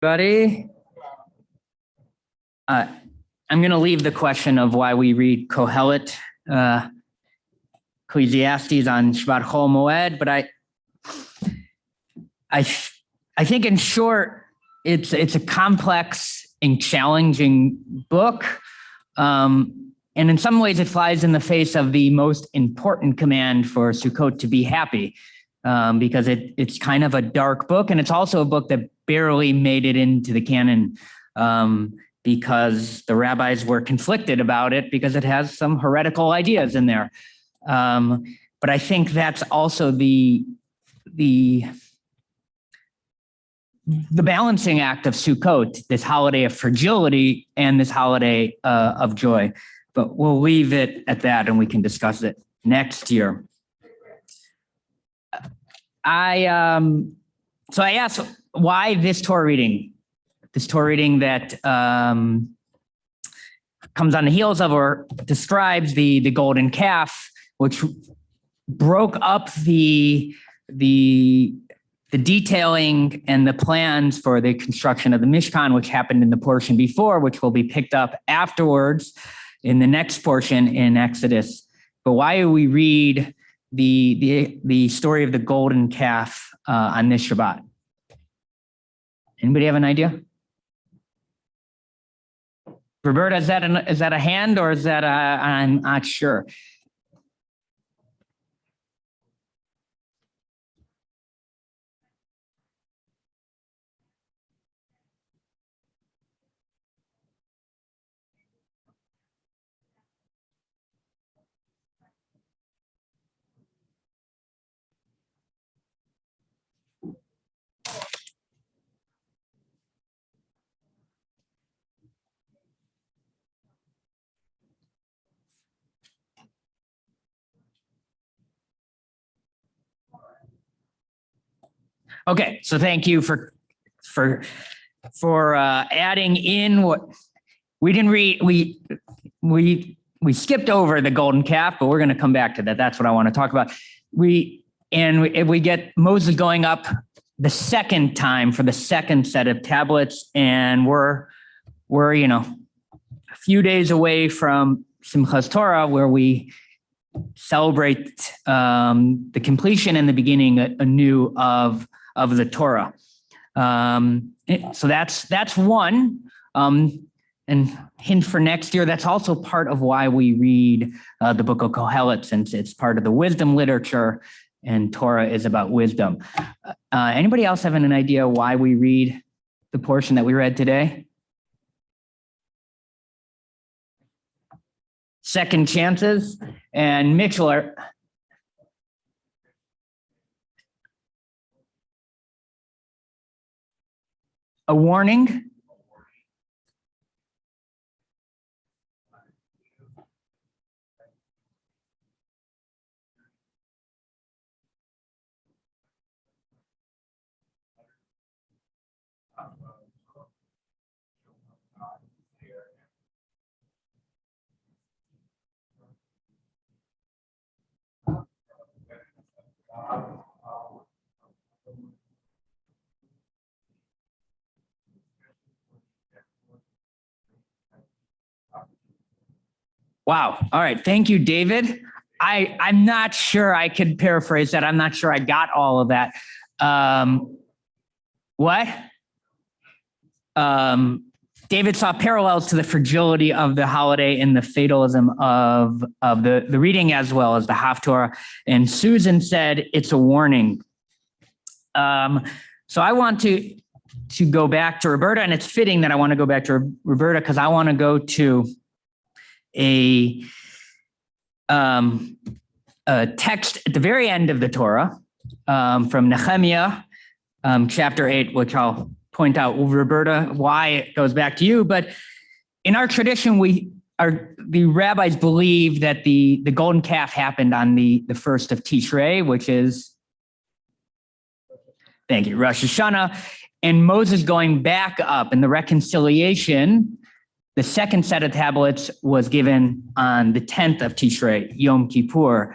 Buddy, I'm going to leave the question of why we read Kohelet, Ecclesiastes on Shabbat Hamoed, but I think in short, it's a complex and challenging book, and in some ways, it flies in the face of the most important command for Sukkot to be happy, because it's kind of a dark book, and it's also a book that barely made it into the canon, because the rabbis were conflicted about it because it has some heretical ideas in there. But I think that's also the balancing act of Sukkot, this holiday of fragility and this holiday of joy. But we'll leave it at that, and we can discuss it next year. So I asked, why this Torah reading? This Torah reading that comes on the heels of or describes the golden calf, which broke up the detailing and the plans for the construction of the Mishkan, which happened in the portion before, which will be picked up afterwards in the next portion in Exodus. But why do we read the story of the golden calf on this Shabbat? Anybody have an idea? Roberta, is that a hand, or is that I'm not sure. Okay, so thank you for adding in what we didn't read. We skipped over the golden calf, but we're going to come back to that. That's what I want to talk about. We get Moses going up the second time for the second set of tablets, and we're a few days away from Simchas Torah, where we celebrate the completion and the beginning anew of the Torah. So that's one. And hint for next year, that's also part of why we read the book of Kohelet, since it's part of the wisdom literature, and Torah is about wisdom. Anybody else have an idea why we read the portion that we read today? Second chances. And Mitchell, a warning? Wow. All right. Thank you, David. I'm not sure I could paraphrase that. I'm not sure I got all of that. What? David saw parallels to the fragility of the holiday and the fatalism of the reading, as well as the Haftorah. And Susan said it's a warning. So I want to go back to Roberta, and it's fitting that I want to go back to Roberta because I want to go to a text at the very end of the Torah, from Nehemiah, chapter 8, which I'll point out. Roberta, why it goes back to you. But in our tradition, the rabbis believe that the golden calf happened on the first of Tishrei, which is, thank you, Rosh Hashanah. And Moses going back up in the reconciliation, the second set of tablets was given on the 10th of Tishrei, Yom Kippur.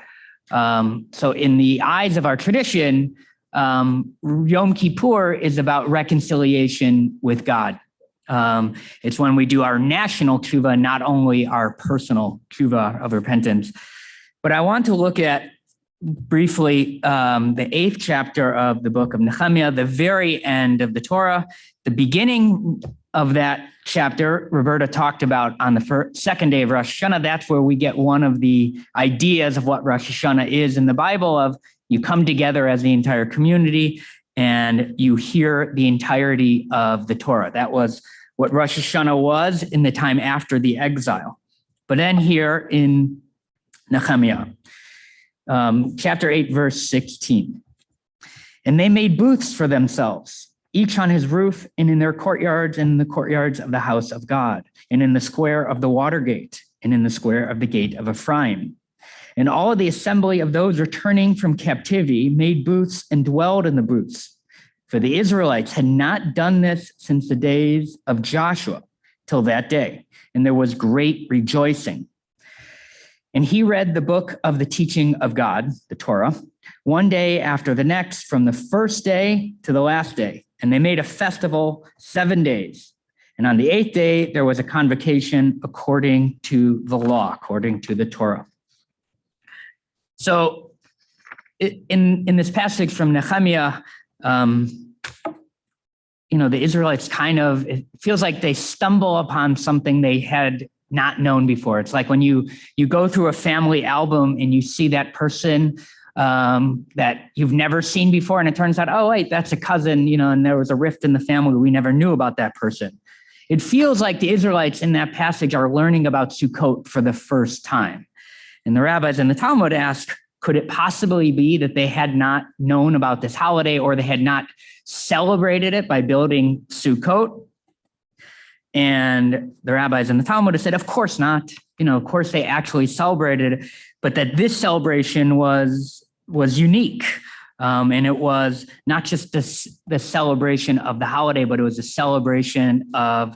So in the eyes of our tradition, Yom Kippur is about reconciliation with God. It's when we do our national tshuva, not only our personal tshuva of repentance. But I want to look at briefly the 8th chapter of the book of Nehemiah, the very end of the Torah. The beginning of that chapter, Roberta talked about on the second day of Rosh Hashanah. That's where we get one of the ideas of what Rosh Hashanah is in the Bible, of you come together as the entire community and you hear the entirety of the Torah. That was what Rosh Hashanah was in the time after the exile. But then here in Nehemiah, chapter 8, verse 16. And they made booths for themselves, each on his roof and in their courtyards and in the courtyards of the house of God, and in the square of the water gate, and in the square of the gate of Ephraim. And all of the assembly of those returning from captivity made booths and dwelled in the booths. For the Israelites had not done this since the days of Joshua till that day, and there was great rejoicing. And he read the book of the teaching of God, the Torah, one day after the next, from the first day to the last day. And they made a festival 7 days. And on the 8th day, there was a convocation according to the law, according to the Torah. So in this passage from Nehemiah, the Israelites it feels like they stumble upon something they had not known before. It's like when you go through a family album and you see that person that you've never seen before, and it turns out, oh, wait, that's a cousin, and there was a rift in the family. We never knew about that person. It feels like the Israelites in that passage are learning about Sukkot for the first time. And the rabbis in the Talmud ask, could it possibly be that they had not known about this holiday, or they had not celebrated it by building Sukkot? And the rabbis in the Talmud have said, of course not. Of course they actually celebrated it, but that this celebration was unique. And it was not just the celebration of the holiday, but it was a celebration of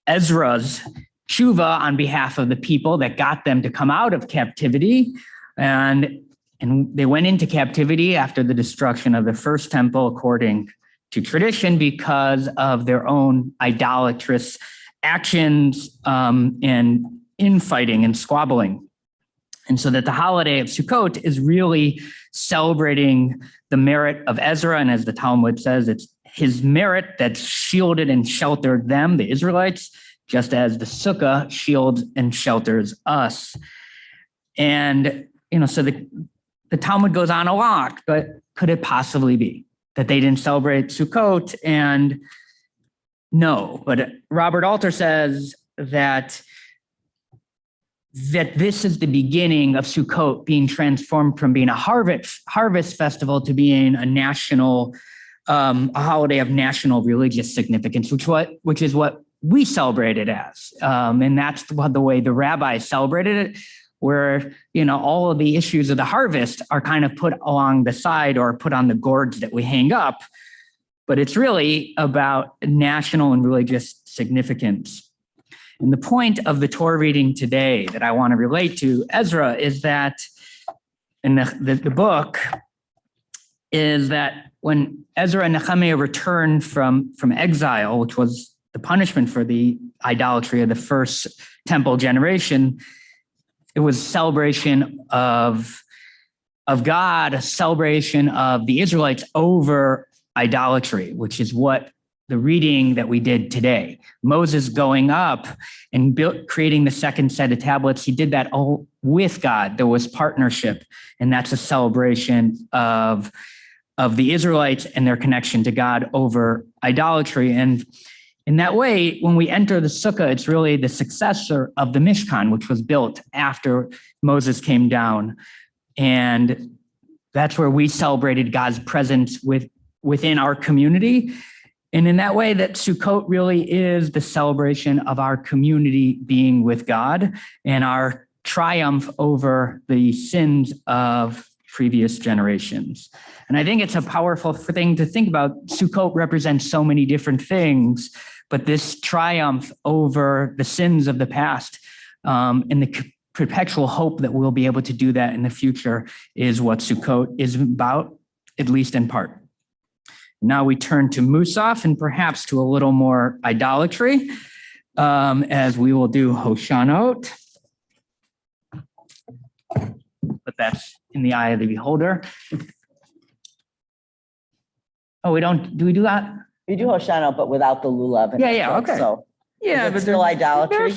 Ezra's tshuva on behalf of the people that got them to come out of captivity. And they went into captivity after the destruction of the first temple, according to tradition, because of their own idolatrous actions and infighting and squabbling. And so that the holiday of Sukkot is really celebrating the merit of Ezra. And as the Talmud says, it's his merit that shielded and sheltered them, the Israelites, just as the Sukkah shields and shelters us. And, so the Talmud goes on a lot, but could it possibly be that they didn't celebrate Sukkot? And no, but Robert Alter says that this is the beginning of Sukkot being transformed from being a harvest festival to being a national, a holiday of national religious significance, which is what we celebrate it as. And that's the way the rabbis celebrated it, where, all of the issues of the harvest are kind of put along the side or put on the gourds that we hang up. But it's really about national and religious significance. And the point of the Torah reading today that I want to relate to Ezra is that in the book is that when Ezra and Nehemiah returned from exile, which was the punishment for the idolatry of the first temple generation, it was a celebration of God, a celebration of the Israelites over idolatry, which is what the reading that we did today. Moses going up and creating the second set of tablets, he did that all with God. There was partnership, and that's a celebration of the Israelites and their connection to God over idolatry. And in that way, when we enter the Sukkah, it's really the successor of the Mishkan, which was built after Moses came down. And that's where we celebrated God's presence within our community. And in that way, that Sukkot really is the celebration of our community being with God and our triumph over the sins of previous generations. And I think it's a powerful thing to think about. Sukkot represents so many different things, but this triumph over the sins of the past and the perpetual hope that we'll be able to do that in the future is what Sukkot is about. at least in part. Now we turn to Musaf and perhaps to a little more idolatry, as we will do Hoshanot. But that's in the eye of the beholder. Oh, do we do that? We do Hoshana, but without the lulav. Yeah, okay. So Yeah, is it still idolatry?